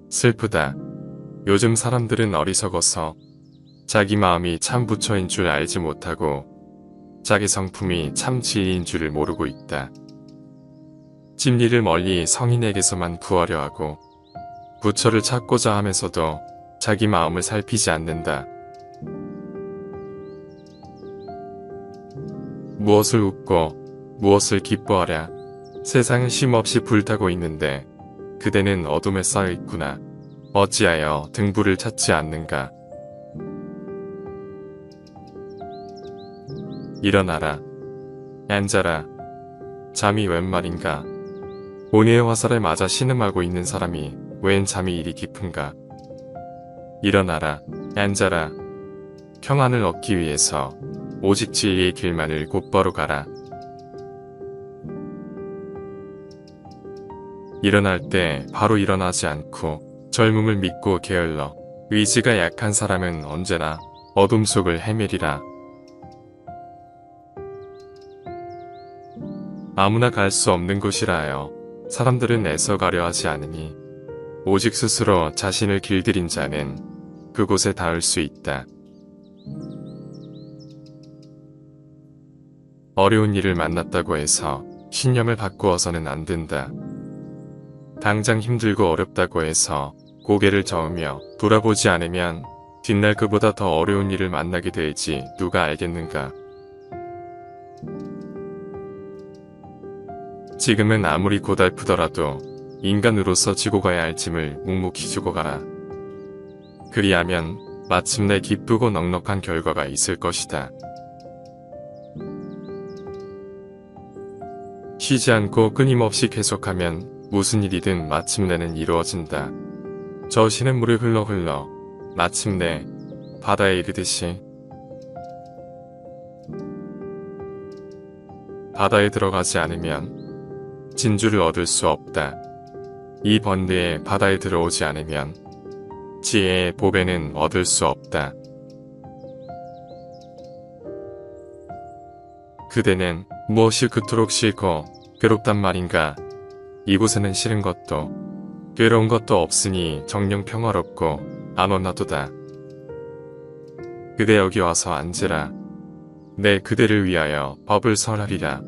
슬프다. 요즘 사람들은 어리석어서 자기 마음이 참 부처인 줄 알지 못하고 자기 성품이 참 진리인 줄을 모르고 있다. 진리를 멀리 성인에게서만 구하려 하고 부처를 찾고자 하면서도 자기 마음을 살피지 않는다. 무엇을 웃고 무엇을 기뻐하랴. 세상은 쉼없이 불타고 있는데 그대는 어둠에 쌓여 있구나. 어찌하여 등불을 찾지 않는가. 일어나라. 앉아라. 잠이 웬 말인가. 온유의 화살에 맞아 신음하고 있는 사람이 웬 잠이 이리 깊은가. 일어나라. 앉아라. 평안을 얻기 위해서 오직 진리의 길만을 곧바로 가라. 일어날 때 바로 일어나지 않고 젊음을 믿고 게을러 의지가 약한 사람은 언제나 어둠 속을 헤매리라. 아무나 갈 수 없는 곳이라 하여 사람들은 애써 가려 하지 않으니 오직 스스로 자신을 길들인 자는 그곳에 닿을 수 있다. 어려운 일을 만났다고 해서 신념을 바꾸어서는 안 된다. 당장 힘들고 어렵다고 해서 고개를 저으며 돌아보지 않으면 뒷날 그보다 더 어려운 일을 만나게 될지 누가 알겠는가. 지금은 아무리 고달프더라도 인간으로서 지고 가야 할 짐을 묵묵히 지고 가라. 그리하면 마침내 기쁘고 넉넉한 결과가 있을 것이다. 쉬지 않고 끊임없이 계속하면 무슨 일이든 마침내는 이루어진다. 저시는 물을 흘러 마침내 바다에 이르듯이 바다에 들어가지 않으면 진주를 얻을 수 없다. 이 번뇌에 바다에 들어오지 않으면 지혜의 보배는 얻을 수 없다. 그대는 무엇이 그토록 싫고 괴롭단 말인가. 이곳에는 싫은 것도 괴로운 것도 없으니 정녕 평화롭고 안온하도다. 그대 여기 와서 앉으라. 내 그대를 위하여 법을 설하리라.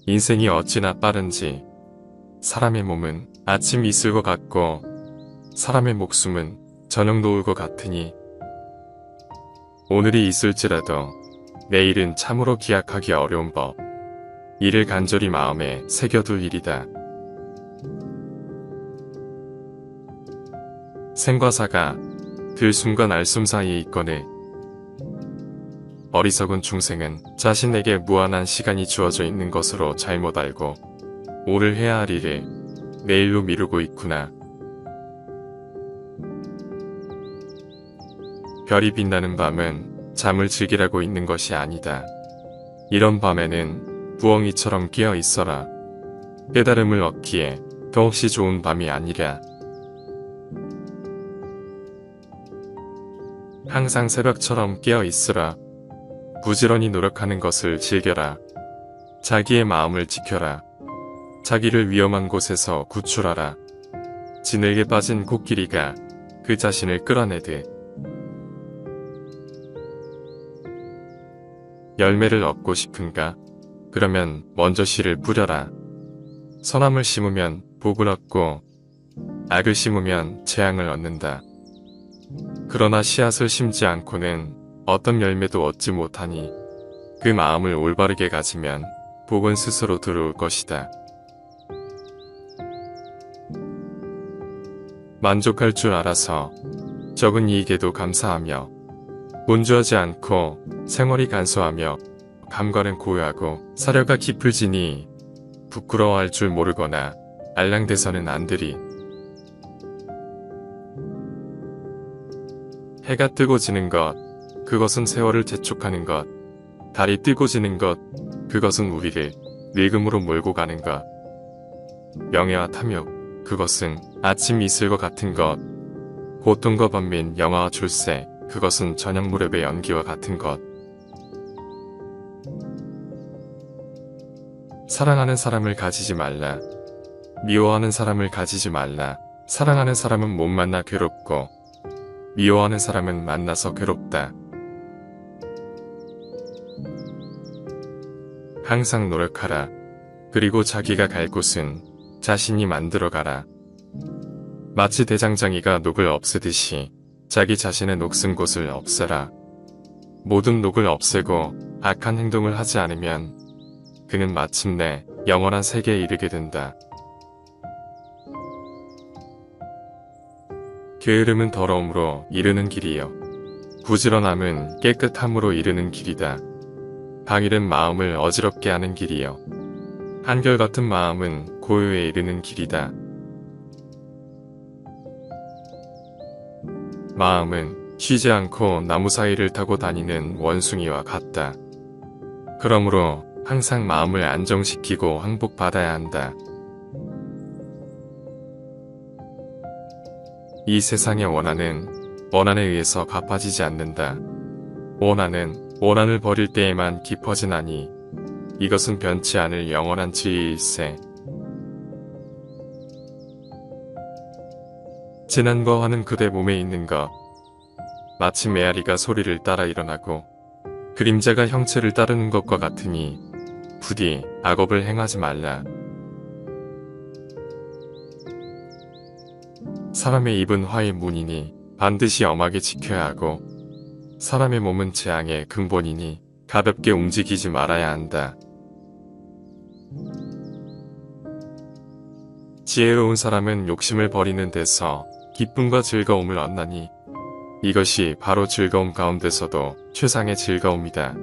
인생이 어찌나 빠른지 사람의 몸은 아침 이슬과 같고 사람의 목숨은 저녁 노을과 같으니 오늘이 있을지라도 내일은 참으로 기약하기 어려운 법. 이를 간절히 마음에 새겨둘 일이다. 생과 사가 들숨과 날숨 사이에 있거늘 어리석은 중생은 자신에게 무한한 시간이 주어져 있는 것으로 잘못 알고 오늘 해야 할 일을 내일로 미루고 있구나. 별이 빛나는 밤은 잠을 즐기라고 있는 것이 아니다. 이런 밤에는 부엉이처럼 깨어 있어라. 깨달음을 얻기에 더없이 좋은 밤이 아니랴. 항상 새벽처럼 깨어 있으라. 부지런히 노력하는 것을 즐겨라. 자기의 마음을 지켜라. 자기를 위험한 곳에서 구출하라. 진흙에 빠진 코끼리가 그 자신을 끌어내듯 열매를 얻고 싶은가? 그러면 먼저 씨를 뿌려라. 선함을 심으면 복을 얻고 악을 심으면 재앙을 얻는다. 그러나 씨앗을 심지 않고는 어떤 열매도 얻지 못하니 그 마음을 올바르게 가지면 복은 스스로 들어올 것이다. 만족할 줄 알아서 적은 이익에도 감사하며 분주하지 않고 생활이 간소하며 감관은 고요하고 사려가 깊을지니 부끄러워할 줄 모르거나 알랑대서는 안 되리. 해가 뜨고 지는 것, 그것은 세월을 재촉하는 것. 달이 뜨고 지는 것, 그것은 우리를 늙음으로 몰고 가는 것. 명예와 탐욕, 그것은 아침 이슬과 같은 것. 고통과 번민, 영화와 출세, 그것은 저녁 무렵의 연기와 같은 것. 사랑하는 사람을 가지지 말라. 미워하는 사람을 가지지 말라. 사랑하는 사람은 못 만나 괴롭고 미워하는 사람은 만나서 괴롭다. 항상 노력하라. 그리고 자기가 갈 곳은 자신이 만들어 가라. 마치 대장장이가 녹을 없애듯이 자기 자신의 녹슨 곳을 없애라. 모든 녹을 없애고 악한 행동을 하지 않으면 그는 마침내 영원한 세계에 이르게 된다. 게으름은 더러움으로 이르는 길이요. 부지런함은 깨끗함으로 이르는 길이다. 방일은 마음을 어지럽게 하는 길이요. 한결같은 마음은 고요에 이르는 길이다. 마음은 쉬지 않고 나무 사이를 타고 다니는 원숭이와 같다. 그러므로 항상 마음을 안정시키고 항복받아야 한다. 이 세상의 원한에 의해서 갚아지지 않는다. 원한을 버릴 때에만 깊어지나니 이것은 변치 않을 영원한 지혜일세. 진한과 화는 그대 몸에 있는 것. 마치 메아리가 소리를 따라 일어나고 그림자가 형체를 따르는 것과 같으니 부디 악업을 행하지 말라. 사람의 입은 화의 문이니 반드시 엄하게 지켜야 하고 사람의 몸은 재앙의 근본이니 가볍게 움직이지 말아야 한다. 지혜로운 사람은 욕심을 버리는 데서 기쁨과 즐거움을 얻나니 이것이 바로 즐거움 가운데서도 최상의 즐거움이다.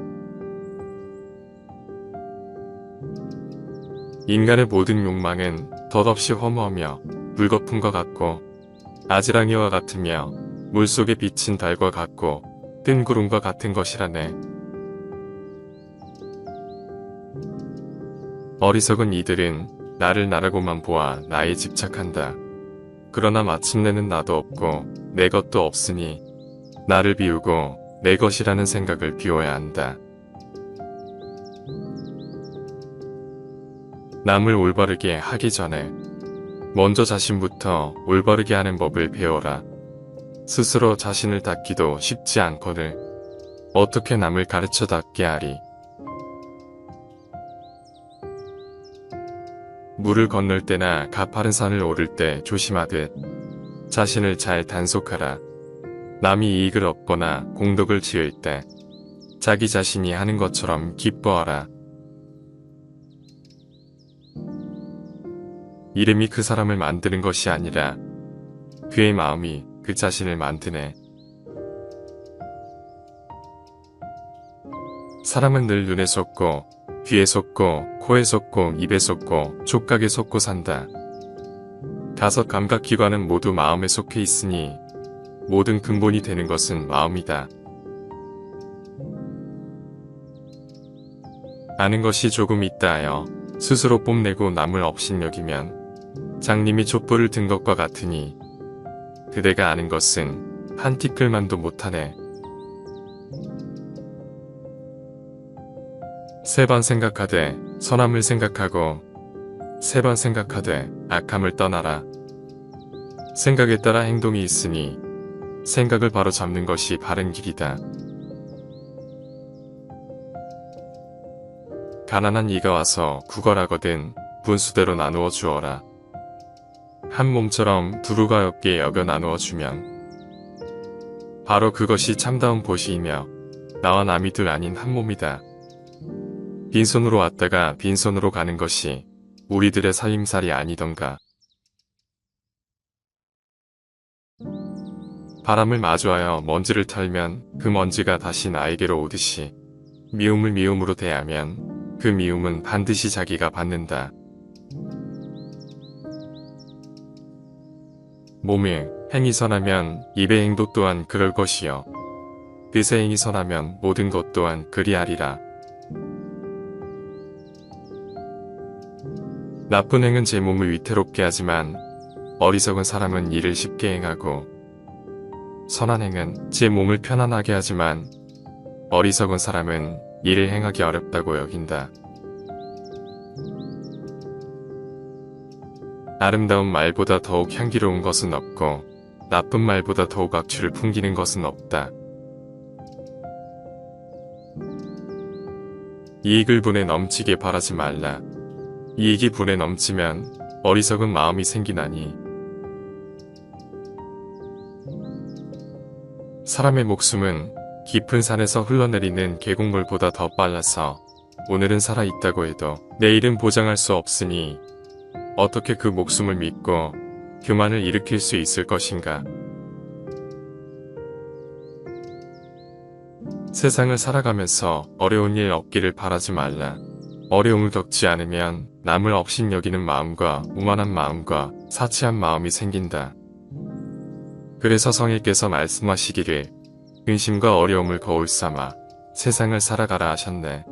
인간의 모든 욕망은 덧없이 허무하며 물거품과 같고 아지랑이와 같으며 물속에 비친 달과 같고 뜬 구름과 같은 것이라네. 어리석은 이들은 나를 나라고만 보아 나에 집착한다. 그러나 마침내는 나도 없고 내 것도 없으니 나를 비우고 내 것이라는 생각을 비워야 한다. 남을 올바르게 하기 전에 먼저 자신부터 올바르게 하는 법을 배워라. 스스로 자신을 닦기도 쉽지 않거늘 어떻게 남을 가르쳐 닦게 하리. 물을 건널 때나 가파른 산을 오를 때 조심하듯 자신을 잘 단속하라. 남이 이익을 얻거나 공덕을 지을 때 자기 자신이 하는 것처럼 기뻐하라. 이름이 그 사람을 만드는 것이 아니라 그의 마음이 그 자신을 만드네. 사람은 늘 눈에 솟고 귀에 솟고 코에 솟고 입에 솟고 촉각에 솟고 산다. 5 감각기관은 모두 마음에 속해 있으니 모든 근본이 되는 것은 마음이다. 아는 것이 조금 있다 하여 스스로 뽐내고 남을 업신여기면 장님이 촛불을 든 것과 같으니 그대가 아는 것은 한 티끌만도 못하네. 3번 생각하되 선함을 생각하고 3번 생각하되 악함을 떠나라. 생각에 따라 행동이 있으니 생각을 바로 잡는 것이 바른 길이다. 가난한 이가 와서 구걸하거든 분수대로 나누어 주어라. 한 몸처럼 두루가 없게 여겨 나누어 주면 바로 그것이 참다운 보시이며 나와 남이 둘 아닌 한 몸이다. 빈손으로 왔다가 빈손으로 가는 것이 우리들의 살림살이 아니던가. 바람을 마주하여 먼지를 털면 그 먼지가 다시 나에게로 오듯이 미움을 미움으로 대하면 그 미움은 반드시 자기가 받는다. 몸에 행이 선하면 입의 행도 또한 그럴 것이요 뜻의 행이 선하면 모든 것 또한 그리하리라. 나쁜 행은 제 몸을 위태롭게 하지만 어리석은 사람은 이를 쉽게 행하고 선한 행은 제 몸을 편안하게 하지만 어리석은 사람은 이를 행하기 어렵다고 여긴다. 아름다운 말보다 더욱 향기로운 것은 없고 나쁜 말보다 더욱 악취를 풍기는 것은 없다. 이익을 분에 넘치게 바라지 말라. 이익이 분에 넘치면 어리석은 마음이 생기나니 사람의 목숨은 깊은 산에서 흘러내리는 계곡물보다 더 빨라서 오늘은 살아있다고 해도 내일은 보장할 수 없으니 어떻게 그 목숨을 믿고 교만을 일으킬 수 있을 것인가. 세상을 살아가면서 어려운 일 없기를 바라지 말라. 어려움을 겪지 않으면 남을 업신여기는 마음과 오만한 마음과 사치한 마음이 생긴다. 그래서 성인께서 말씀하시기를 근심과 어려움을 거울 삼아 세상을 살아가라 하셨네.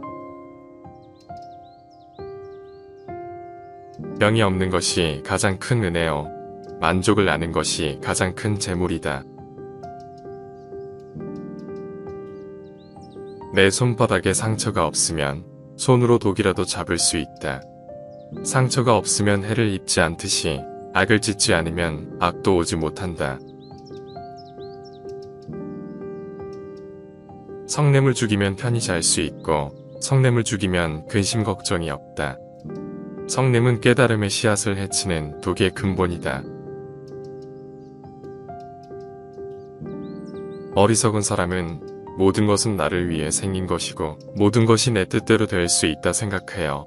병이 없는 것이 가장 큰 은혜요. 만족을 아는 것이 가장 큰 재물이다. 내 손바닥에 상처가 없으면 손으로 독이라도 잡을 수 있다. 상처가 없으면 해를 입지 않듯이 악을 짓지 않으면 악도 오지 못한다. 성냄을 죽이면 편히 잘 수 있고 성냄을 죽이면 근심 걱정이 없다. 성냄은 깨달음의 씨앗을 해치는 독의 근본이다. 어리석은 사람은 모든 것은 나를 위해 생긴 것이고 모든 것이 내 뜻대로 될 수 있다 생각해요.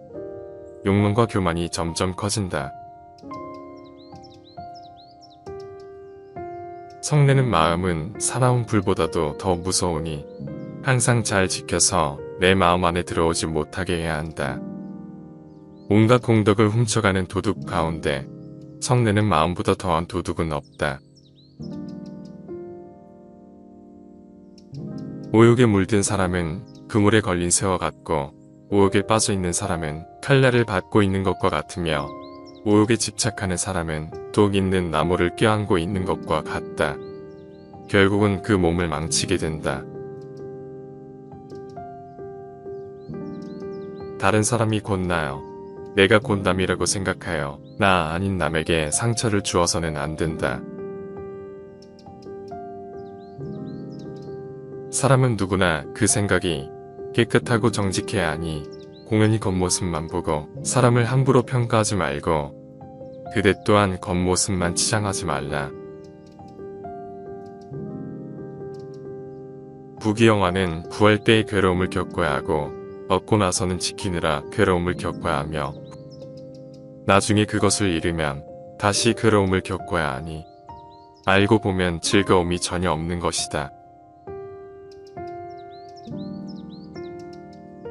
욕망과 교만이 점점 커진다. 성내는 마음은 사나운 불보다도 더 무서우니 항상 잘 지켜서 내 마음 안에 들어오지 못하게 해야 한다. 온갖 공덕을 훔쳐가는 도둑 가운데 성내는 마음보다 더한 도둑은 없다. 오욕에 물든 사람은 그물에 걸린 새와 같고 오욕에 빠져있는 사람은 칼날을 받고 있는 것과 같으며 오욕에 집착하는 사람은 독 있는 나무를 껴안고 있는 것과 같다. 결국은 그 몸을 망치게 된다. 다른 사람이 곧 나요. 내가 곧 남이라고 생각하여 나 아닌 남에게 상처를 주어서는 안 된다. 사람은 누구나 그 생각이 깨끗하고 정직해야 하니 공연히 겉모습만 보고 사람을 함부로 평가하지 말고 그대 또한 겉모습만 치장하지 말라. 부귀영화는 구할 때의 괴로움을 겪어야 하고 얻고 나서는 지키느라 괴로움을 겪어야 하며 나중에 그것을 잃으면 다시 괴로움을 겪어야 하니 알고 보면 즐거움이 전혀 없는 것이다.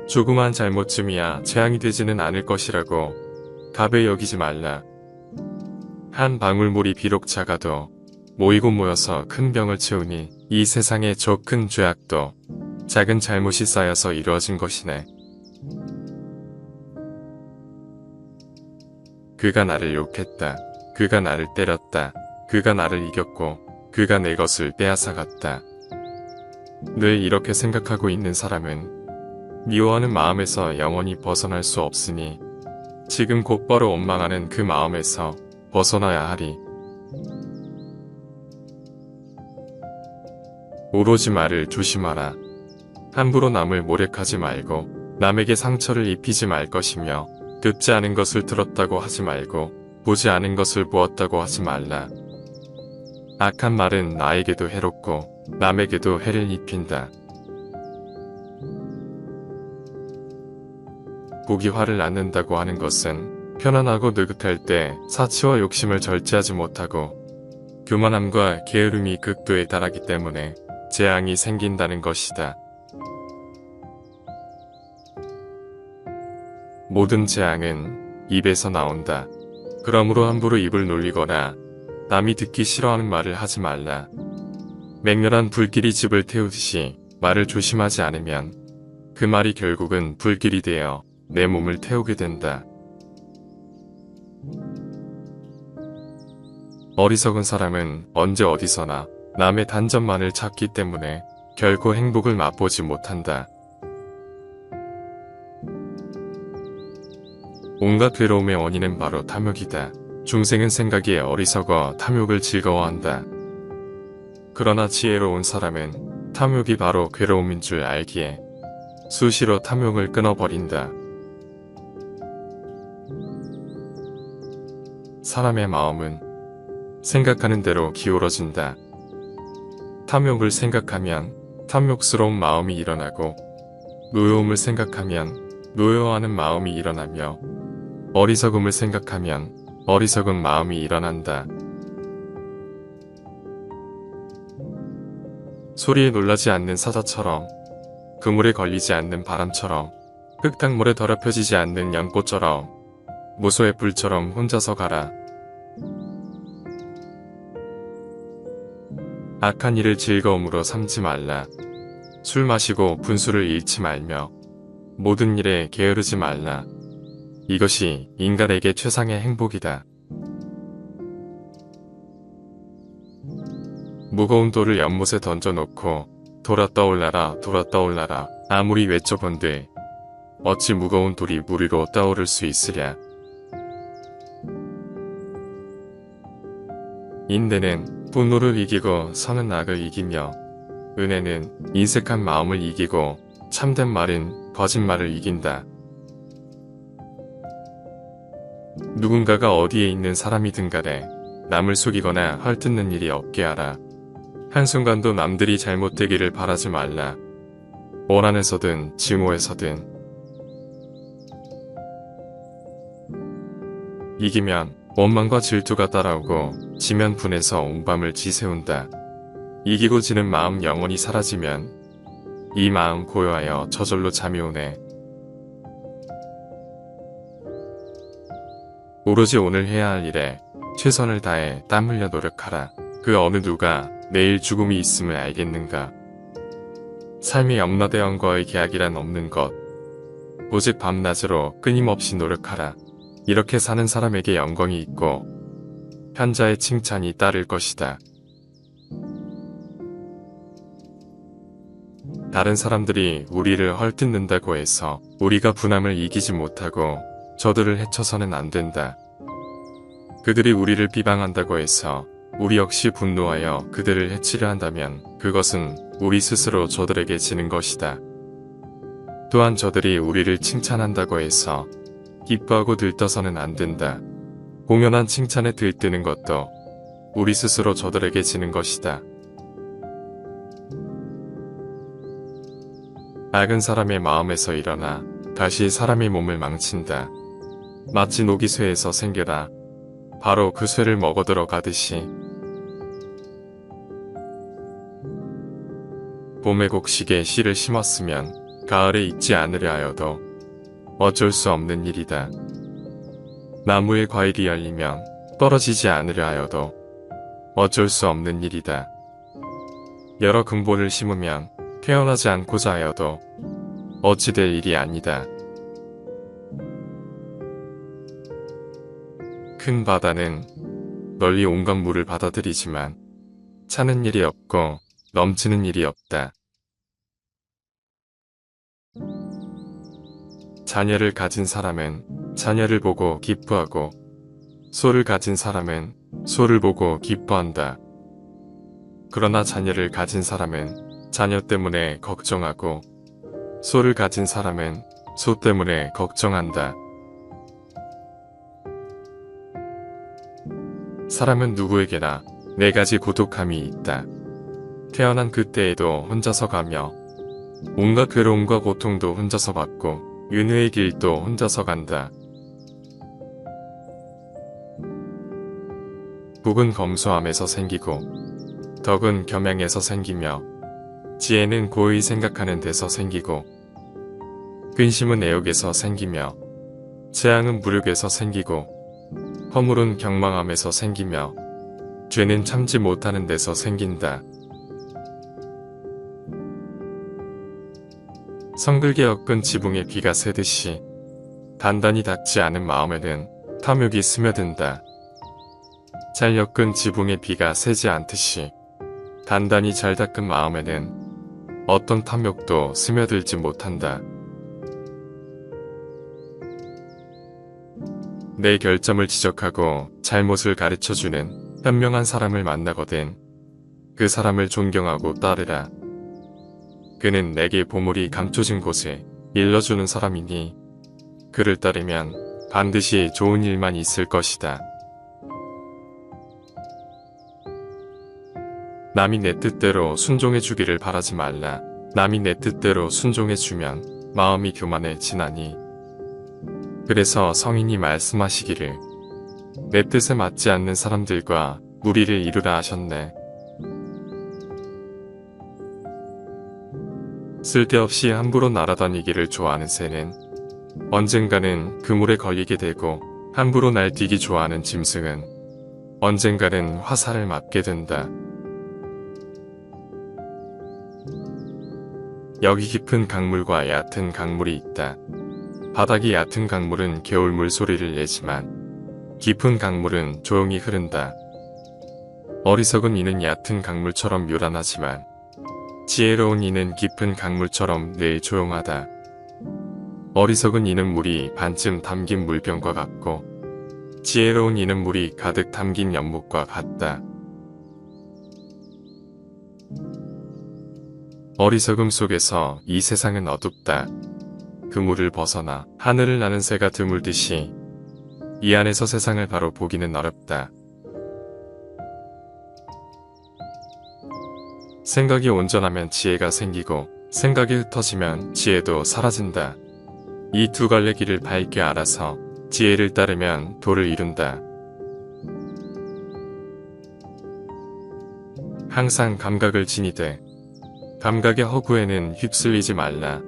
조그만 잘못쯤이야 재앙이 되지는 않을 것이라고 가벼이 여기지 말라. 한 방울물이 비록 작아도 모이고 모여서 큰 병을 채우니 이 세상의 저 큰 죄악도 작은 잘못이 쌓여서 이루어진 것이네. 그가 나를 욕했다. 그가 나를 때렸다. 그가 나를 이겼고 그가 내 것을 빼앗아갔다. 늘 이렇게 생각하고 있는 사람은 미워하는 마음에서 영원히 벗어날 수 없으니 지금 곧바로 원망하는 그 마음에서 벗어나야 하리. 오로지 말을 조심하라. 함부로 남을 모략하지 말고 남에게 상처를 입히지 말 것이며 듣지 않은 것을 들었다고 하지 말고 보지 않은 것을 보았다고 하지 말라. 악한 말은 나에게도 해롭고 남에게도 해를 입힌다. 복이 화를 낳는다고 하는 것은 편안하고 느긋할 때 사치와 욕심을 절제하지 못하고 교만함과 게으름이 극도에 달하기 때문에 재앙이 생긴다는 것이다. 모든 재앙은 입에서 나온다. 그러므로 함부로 입을 놀리거나 남이 듣기 싫어하는 말을 하지 말라. 맹렬한 불길이 집을 태우듯이 말을 조심하지 않으면 그 말이 결국은 불길이 되어 내 몸을 태우게 된다. 어리석은 사람은 언제 어디서나 남의 단점만을 찾기 때문에 결코 행복을 맛보지 못한다. 온갖 괴로움의 원인은 바로 탐욕이다. 중생은 생각이 어리석어 탐욕을 즐거워한다. 그러나 지혜로운 사람은 탐욕이 바로 괴로움인 줄 알기에 수시로 탐욕을 끊어버린다. 사람의 마음은 생각하는 대로 기울어진다. 탐욕을 생각하면 탐욕스러운 마음이 일어나고 노여움을 생각하면 노여워하는 마음이 일어나며 어리석음을 생각하면 어리석은 마음이 일어난다. 소리에 놀라지 않는 사자처럼, 그물에 걸리지 않는 바람처럼, 흙탕물에 더럽혀지지 않는 연꽃처럼, 무소의 불처럼 혼자서 가라. 악한 일을 즐거움으로 삼지 말라. 술 마시고 분수를 잃지 말며 모든 일에 게으르지 말라. 이것이 인간에게 최상의 행복이다. 무거운 돌을 연못에 던져놓고 돌아 떠올라라 돌아 떠올라라 아무리 외쳐본들 어찌 무거운 돌이 물 위로 떠오를 수 있으랴. 인내는 분노를 이기고 선은 악을 이기며 은혜는 인색한 마음을 이기고 참된 말은 거짓말을 이긴다. 누군가가 어디에 있는 사람이든 간에 남을 속이거나 헐뜯는 일이 없게 하라. 한순간도 남들이 잘못되기를 바라지 말라. 원한에서든 증오에서든. 이기면 원망과 질투가 따라오고 지면 분해서 온 밤을 지새운다. 이기고 지는 마음 영원히 사라지면 이 마음 고요하여 저절로 잠이 오네. 오로지 오늘 해야 할 일에 최선을 다해 땀 흘려 노력하라. 그 어느 누가 내일 죽음이 있음을 알겠는가. 삶의 염라대왕과의 계약이란 없는 것. 오직 밤낮으로 끊임없이 노력하라. 이렇게 사는 사람에게 영광이 있고 현자의 칭찬이 따를 것이다. 다른 사람들이 우리를 헐뜯는다고 해서 우리가 분함을 이기지 못하고 저들을 해쳐서는 안 된다. 그들이 우리를 비방한다고 해서 우리 역시 분노하여 그들을 해치려 한다면 그것은 우리 스스로 저들에게 지는 것이다. 또한 저들이 우리를 칭찬한다고 해서 기뻐하고 들떠서는 안 된다. 공연한 칭찬에 들뜨는 것도 우리 스스로 저들에게 지는 것이다. 악은 사람의 마음에서 일어나 다시 사람의 몸을 망친다. 마치 녹이 쇠에서 생겨라. 바로 그 쇠를 먹어들어 가듯이. 봄의 곡식에 씨를 심었으면 가을에 익지 않으려 하여도 어쩔 수 없는 일이다. 나무에 과일이 열리면 떨어지지 않으려 하여도 어쩔 수 없는 일이다. 여러 근본을 심으면 태어나지 않고자 하여도 어찌 될 일이 아니다. 큰 바다는 널리 온갖 물을 받아들이지만 차는 일이 없고 넘치는 일이 없다. 자녀를 가진 사람은 자녀를 보고 기뻐하고 소를 가진 사람은 소를 보고 기뻐한다. 그러나 자녀를 가진 사람은 자녀 때문에 걱정하고 소를 가진 사람은 소 때문에 걱정한다. 사람은 누구에게나 네 가지 고독함이 있다. 태어난 그때에도 혼자서 가며 온갖 괴로움과 고통도 혼자서 받고 윤회의 길도 혼자서 간다. 복은 검소함에서 생기고 덕은 겸양에서 생기며 지혜는 고의 생각하는 데서 생기고 근심은 애욕에서 생기며 재앙은 무력에서 생기고 허물은 경망함에서 생기며 죄는 참지 못하는 데서 생긴다. 성글게 엮은 지붕에 비가 새듯이 단단히 닿지 않은 마음에는 탐욕이 스며든다. 잘 엮은 지붕에 비가 새지 않듯이 단단히 잘 닦은 마음에는 어떤 탐욕도 스며들지 못한다. 내 결점을 지적하고 잘못을 가르쳐주는 현명한 사람을 만나거든 그 사람을 존경하고 따르라. 그는 내게 보물이 감춰진 곳에 일러주는 사람이니 그를 따르면 반드시 좋은 일만 있을 것이다. 남이 내 뜻대로 순종해 주기를 바라지 말라. 남이 내 뜻대로 순종해 주면 마음이 교만해지나니. 그래서 성인이 말씀하시기를 내 뜻에 맞지 않는 사람들과 무리를 이루라 하셨네. 쓸데없이 함부로 날아다니기를 좋아하는 새는 언젠가는 그물에 걸리게 되고 함부로 날뛰기 좋아하는 짐승은 언젠가는 화살을 맞게 된다. 여기 깊은 강물과 얕은 강물이 있다. 바닥이 얕은 강물은 겨울 물소리를 내지만 깊은 강물은 조용히 흐른다. 어리석은 이는 얕은 강물처럼 요란하지만 지혜로운 이는 깊은 강물처럼 늘 조용하다. 어리석은 이는 물이 반쯤 담긴 물병과 같고 지혜로운 이는 물이 가득 담긴 연못과 같다. 어리석음 속에서 이 세상은 어둡다. 그물을 벗어나 하늘을 나는 새가 드물듯이 이 안에서 세상을 바로 보기는 어렵다. 생각이 온전하면 지혜가 생기고 생각이 흩어지면 지혜도 사라진다. 이 두 갈래 길을 밝게 알아서 지혜를 따르면 도를 이룬다. 항상 감각을 지니되 감각의 허구에는 휩쓸리지 말라.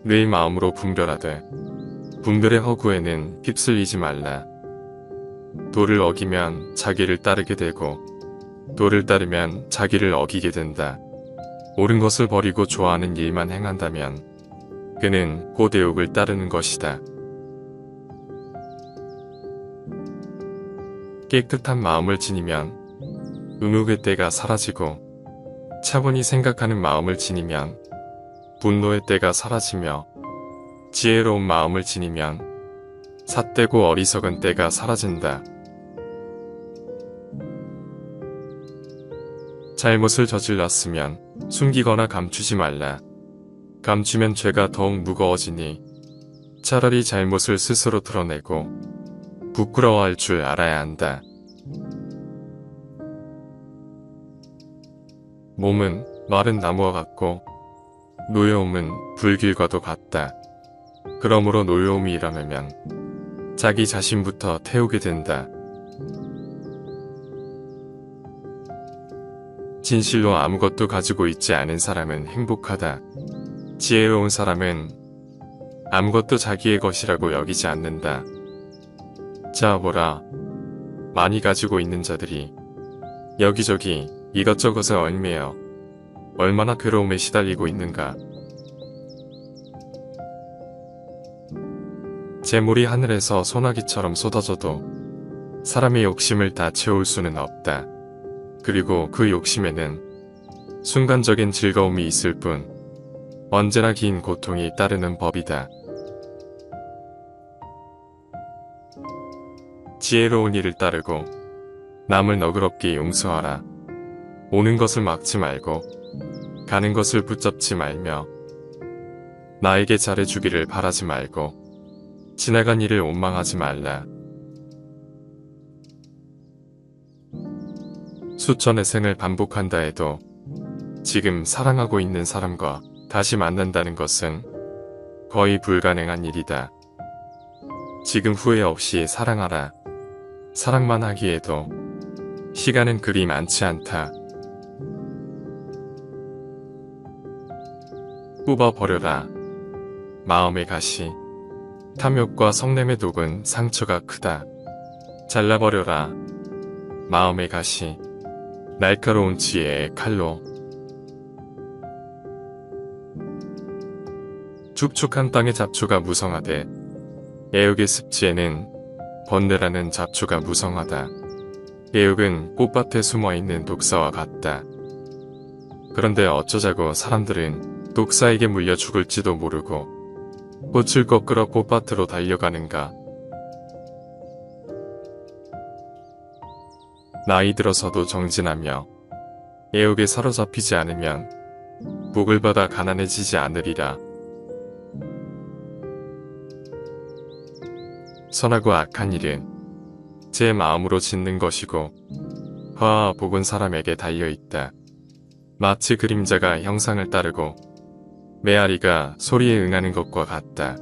늘 마음으로 분별하되 분별의 허구에는 휩쓸리지 말라. 도를 어기면 자기를 따르게 되고 도를 따르면 자기를 어기게 된다. 옳은 것을 버리고 좋아하는 일만 행한다면 그는 고대욕을 따르는 것이다. 깨끗한 마음을 지니면 의욕의 때가 사라지고 차분히 생각하는 마음을 지니면 분노의 때가 사라지며 지혜로운 마음을 지니면 삿되고 어리석은 때가 사라진다. 잘못을 저질렀으면 숨기거나 감추지 말라. 감추면 죄가 더욱 무거워지니 차라리 잘못을 스스로 드러내고 부끄러워할 줄 알아야 한다. 몸은 마른 나무와 같고 노여움은 불길과도 같다. 그러므로 노여움이 일어나면 자기 자신부터 태우게 된다. 진실로 아무것도 가지고 있지 않은 사람은 행복하다. 지혜로운 사람은 아무것도 자기의 것이라고 여기지 않는다. 자 보라, 많이 가지고 있는 자들이 여기저기 이것저것에 얽매여 얼마나 괴로움에 시달리고 있는가. 재물이 하늘에서 소나기처럼 쏟아져도 사람의 욕심을 다 채울 수는 없다. 그리고 그 욕심에는 순간적인 즐거움이 있을 뿐 언제나 긴 고통이 따르는 법이다. 지혜로운 일을 따르고 남을 너그럽게 용서하라. 오는 것을 막지 말고 가는 것을 붙잡지 말며 나에게 잘해주기를 바라지 말고 지나간 일을 원망하지 말라. 수천의 생을 반복한다 해도 지금 사랑하고 있는 사람과 다시 만난다는 것은 거의 불가능한 일이다. 지금 후회 없이 사랑하라. 사랑만 하기에도 시간은 그리 많지 않다. 뽑아버려라. 마음의 가시. 탐욕과 성냄의 독은 상처가 크다. 잘라버려라. 마음의 가시. 날카로운 지혜의 칼로. 축축한 땅의 잡초가 무성하되 애욕의 습지에는 번뇌라는 잡초가 무성하다. 애욕은 꽃밭에 숨어있는 독사와 같다. 그런데 어쩌자고 사람들은 독사에게 물려 죽을지도 모르고 꽃을 꺾으러 꽃밭으로 달려가는가. 나이 들어서도 정진하며 애욕에 사로잡히지 않으면 복을 받아 가난해지지 않으리라. 선하고 악한 일은 제 마음으로 짓는 것이고 화와 복은 사람에게 달려있다. 마치 그림자가 형상을 따르고 메아리가 소리에 응하는 것과 같다.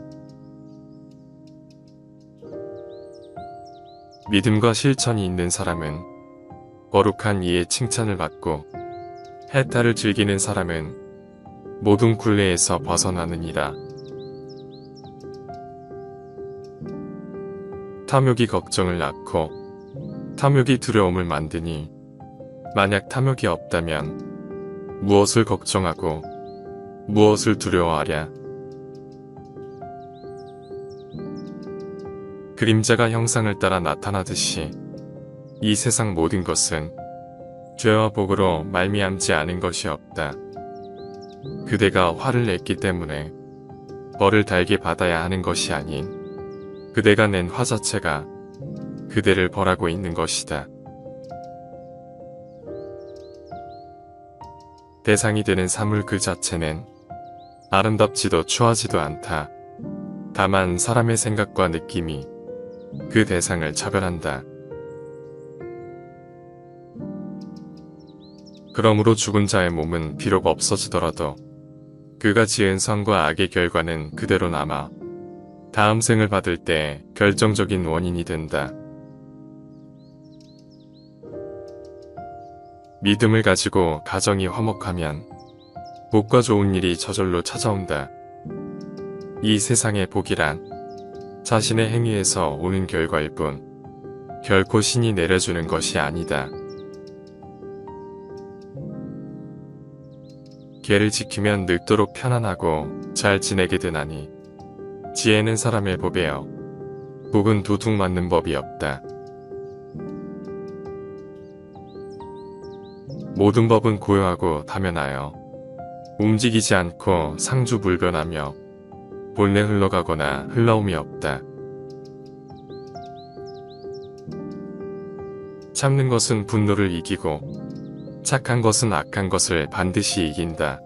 믿음과 실천이 있는 사람은 거룩한 이의 칭찬을 받고 해탈을 즐기는 사람은 모든 굴레에서 벗어나느니라. 탐욕이 걱정을 낳고 탐욕이 두려움을 만드니 만약 탐욕이 없다면 무엇을 걱정하고 무엇을 두려워하랴. 그림자가 형상을 따라 나타나듯이 이 세상 모든 것은 죄와 복으로 말미암지 않은 것이 없다. 그대가 화를 냈기 때문에 벌을 달게 받아야 하는 것이 아닌 그대가 낸 화 자체가 그대를 벌하고 있는 것이다. 대상이 되는 사물 그 자체는 아름답지도 추하지도 않다. 다만 사람의 생각과 느낌이 그 대상을 차별한다. 그러므로 죽은 자의 몸은 비록 없어지더라도 그가 지은 선과 악의 결과는 그대로 남아 다음 생을 받을 때 결정적인 원인이 된다. 믿음을 가지고 가정이 화목하면 복과 좋은 일이 저절로 찾아온다. 이 세상의 복이란 자신의 행위에서 오는 결과일 뿐 결코 신이 내려주는 것이 아니다. 계를 지키면 늙도록 편안하고 잘 지내게 되나니 지혜는 사람의 법이요 복은 도둑 맞는 법이 없다. 모든 법은 고요하고 다면하여 움직이지 않고 상주불변하며 본래 흘러가거나 흘러옴이 없다. 참는 것은 분노를 이기고 착한 것은 악한 것을 반드시 이긴다.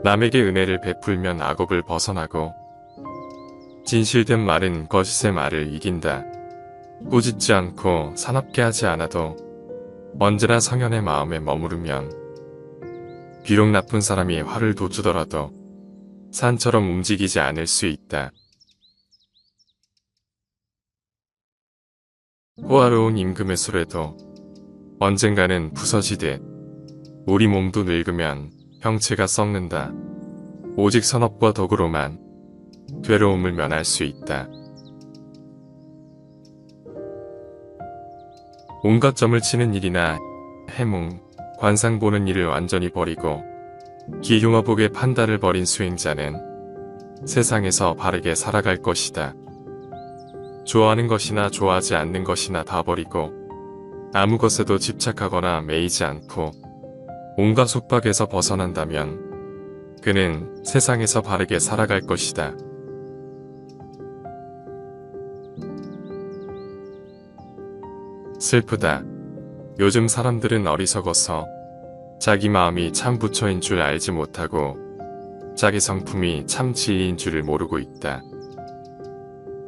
남에게 은혜를 베풀면 악업을 벗어나고 진실된 말은 거짓의 말을 이긴다. 꾸짖지 않고 사납게 하지 않아도 언제나 성현의 마음에 머무르면 비록 나쁜 사람이 화를 돋주더라도 산처럼 움직이지 않을 수 있다. 호화로운 임금의 수레도 언젠가는 부서지듯 우리 몸도 늙으면 형체가 썩는다. 오직 선업과 덕으로만 괴로움을 면할 수 있다. 온갖 점을 치는 일이나 해몽, 관상 보는 일을 완전히 버리고 기흉어복의 판단을 버린 수행자는 세상에서 바르게 살아갈 것이다. 좋아하는 것이나 좋아하지 않는 것이나 다 버리고 아무 것에도 집착하거나 매이지 않고 온갖 속박에서 벗어난다면 그는 세상에서 바르게 살아갈 것이다. 슬프다. 요즘 사람들은 어리석어서 자기 마음이 참 부처인 줄 알지 못하고 자기 성품이 참 진리인 줄을 모르고 있다.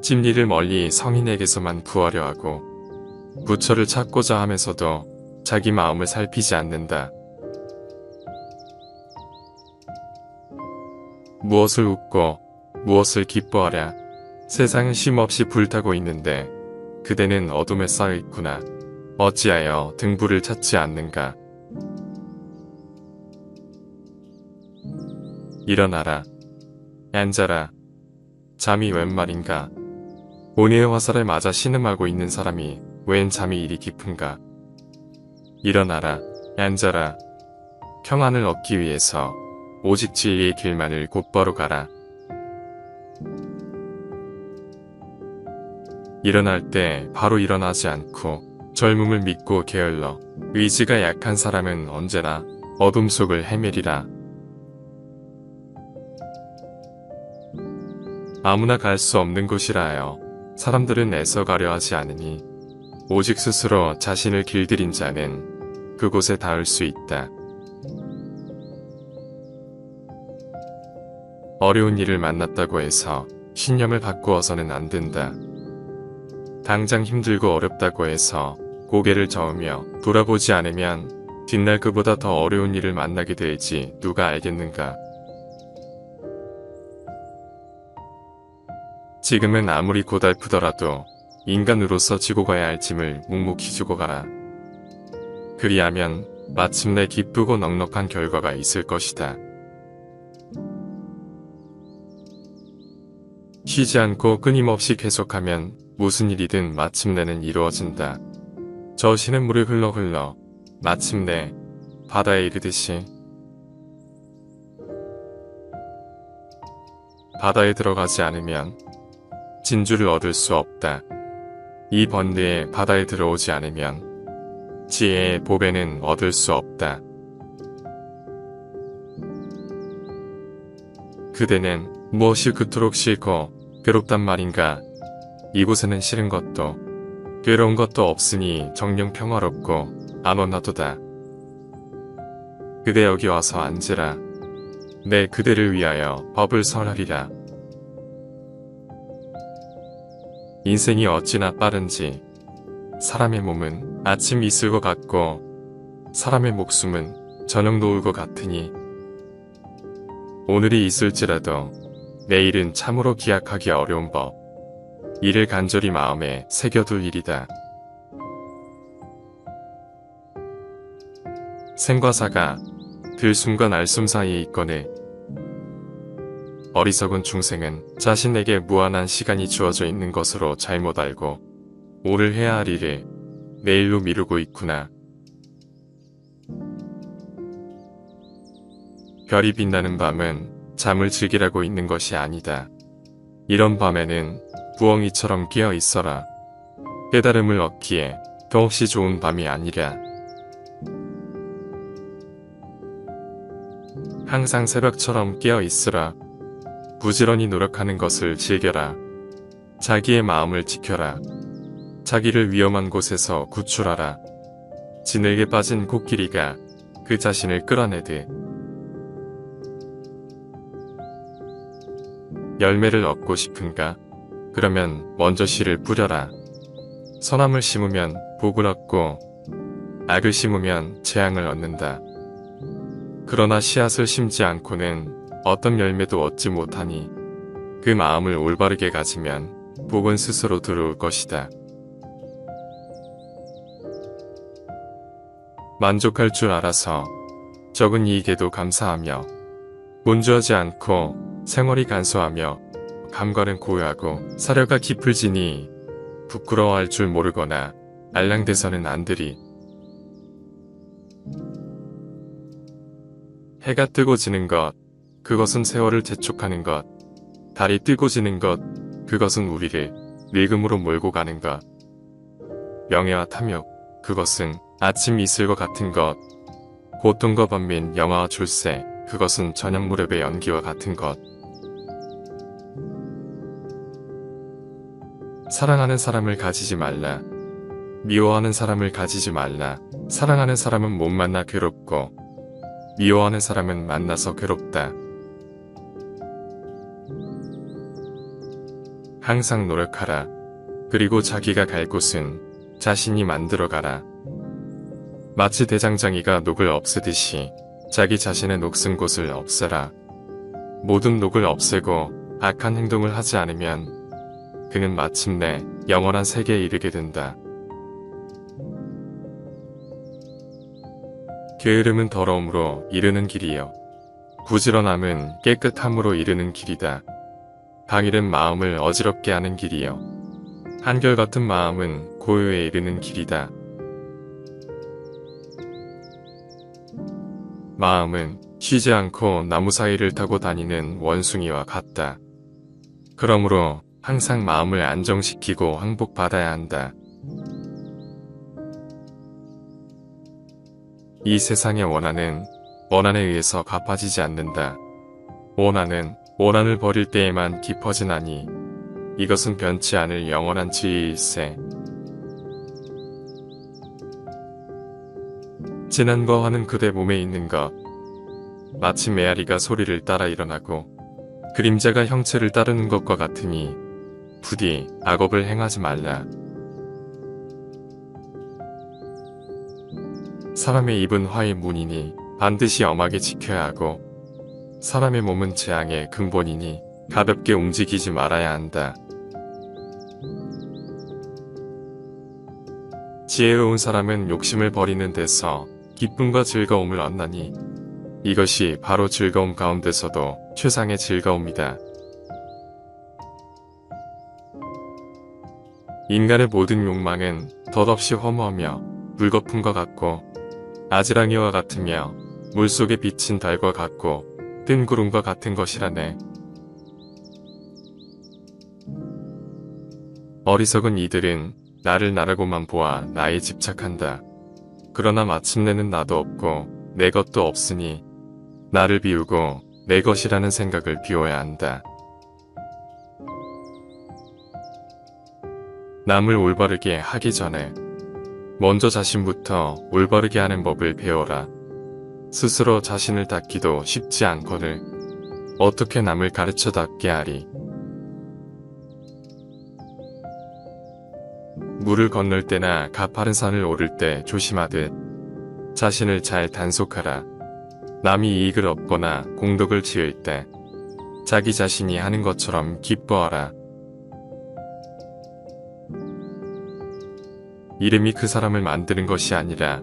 진리를 멀리 성인에게서만 구하려 하고 부처를 찾고자 하면서도 자기 마음을 살피지 않는다. 무엇을 웃고 무엇을 기뻐하랴. 세상은 쉼없이 불타고 있는데 그대는 어둠에 쌓여 있구나. 어찌하여 등불을 찾지 않는가. 일어나라. 앉아라. 잠이 웬 말인가. 오니의 화살에 맞아 신음하고 있는 사람이 웬 잠이 이리 깊은가. 일어나라. 앉아라. 평안을 얻기 위해서 오직 진리의 길만을 곧바로 가라. 일어날 때 바로 일어나지 않고 젊음을 믿고 게을러 의지가 약한 사람은 언제나 어둠 속을 헤매리라. 아무나 갈 수 없는 곳이라 하여 사람들은 애써 가려 하지 않으니 오직 스스로 자신을 길들인 자는 그곳에 닿을 수 있다. 어려운 일을 만났다고 해서 신념을 바꾸어서는 안 된다. 당장 힘들고 어렵다고 해서 고개를 저으며 돌아보지 않으면 뒷날 그보다 더 어려운 일을 만나게 될지 누가 알겠는가. 지금은 아무리 고달프더라도 인간으로서 지고 가야 할 짐을 묵묵히 지고 가라. 그리하면 마침내 기쁘고 넉넉한 결과가 있을 것이다. 쉬지 않고 끊임없이 계속하면 무슨 일이든 마침내는 이루어진다. 저시는 물을 흘러 마침내 바다에 이르듯이 바다에 들어가지 않으면 진주를 얻을 수 없다. 이 번뇌에 바다에 들어오지 않으면 지혜의 보배는 얻을 수 없다. 그대는 무엇이 그토록 싫고 괴롭단 말인가? 이곳에는 싫은 것도 괴로운 것도 없으니 정녕 평화롭고 안온하도다. 그대 여기 와서 앉으라. 내 그대를 위하여 법을 설하리라. 인생이 어찌나 빠른지 사람의 몸은 아침 이슬 것 같고 사람의 목숨은 저녁 노을 것 같으니 오늘이 있을지라도 내일은 참으로 기약하기 어려운 법. 이를 간절히 마음에 새겨둘 일이다. 생과 사가 들숨과 날숨 사이에 있거늘 어리석은 중생은 자신에게 무한한 시간이 주어져 있는 것으로 잘못 알고 오늘 해야 할 일을 내일로 미루고 있구나. 별이 빛나는 밤은 잠을 즐기라고 있는 것이 아니다. 이런 밤에는 부엉이처럼 깨어 있어라. 깨달음을 얻기에 더없이 좋은 밤이 아니랴. 항상 새벽처럼 깨어 있으라. 부지런히 노력하는 것을 즐겨라. 자기의 마음을 지켜라. 자기를 위험한 곳에서 구출하라. 진흙에 빠진 코끼리가 그 자신을 끌어내듯 열매를 얻고 싶은가? 그러면 먼저 씨를 뿌려라. 선함을 심으면 복을 얻고 악을 심으면 재앙을 얻는다. 그러나 씨앗을 심지 않고는 어떤 열매도 얻지 못하니 그 마음을 올바르게 가지면 복은 스스로 들어올 것이다. 만족할 줄 알아서 적은 이익에도 감사하며 문주하지 않고 생활이 간소하며 감관은 고요하고 사려가 깊을지니 부끄러워할 줄 모르거나 알랑대서는 안 되리. 해가 뜨고 지는 것, 그것은 세월을 재촉하는 것. 달이 뜨고 지는 것, 그것은 우리를 늙음으로 몰고 가는 것. 명예와 탐욕, 그것은 아침 이슬과 같은 것. 고통과 번민, 영화와 출세, 그것은 저녁 무렵의 연기와 같은 것. 사랑하는 사람을 가지지 말라. 미워하는 사람을 가지지 말라. 사랑하는 사람은 못 만나 괴롭고 미워하는 사람은 만나서 괴롭다. 항상 노력하라. 그리고 자기가 갈 곳은 자신이 만들어 가라. 마치 대장장이가 녹을 없애듯이 자기 자신의 녹슨 곳을 없애라. 모든 녹을 없애고 악한 행동을 하지 않으면 그는 마침내 영원한 세계에 이르게 된다. 게으름은 더러움으로 이르는 길이요. 부지런함은 깨끗함으로 이르는 길이다. 당일은 마음을 어지럽게 하는 길이요. 한결같은 마음은 고요에 이르는 길이다. 마음은 쉬지 않고 나무 사이를 타고 다니는 원숭이와 같다. 그러므로 항상 마음을 안정시키고 항복받아야 한다. 이 세상의 원한은 원한에 의해서 갚아지지 않는다. 원한은 원한을 버릴 때에만 깊어지나니 이것은 변치 않을 영원한 지혜일세. 진한 거하는 그대 몸에 있는 것. 마치 메아리가 소리를 따라 일어나고 그림자가 형체를 따르는 것과 같으니 부디 악업을 행하지 말라. 사람의 입은 화의 문이니 반드시 엄하게 지켜야 하고 사람의 몸은 재앙의 근본이니 가볍게 움직이지 말아야 한다. 지혜로운 사람은 욕심을 버리는 데서 기쁨과 즐거움을 얻나니 이것이 바로 즐거움 가운데서도 최상의 즐거움이다. 인간의 모든 욕망은 덧없이 허무하며 물거품과 같고 아지랑이와 같으며 물속에 비친 달과 같고 뜬 구름과 같은 것이라네. 어리석은 이들은 나를 나라고만 보아 나에 집착한다. 그러나 마침내는 나도 없고 내 것도 없으니 나를 비우고 내 것이라는 생각을 비워야 한다. 남을 올바르게 하기 전에 먼저 자신부터 올바르게 하는 법을 배워라. 스스로 자신을 닦기도 쉽지 않거늘 어떻게 남을 가르쳐 닦게 하리. 물을 건널 때나 가파른 산을 오를 때 조심하듯 자신을 잘 단속하라. 남이 이익을 얻거나 공덕을 지을 때 자기 자신이 하는 것처럼 기뻐하라. 이름이 그 사람을 만드는 것이 아니라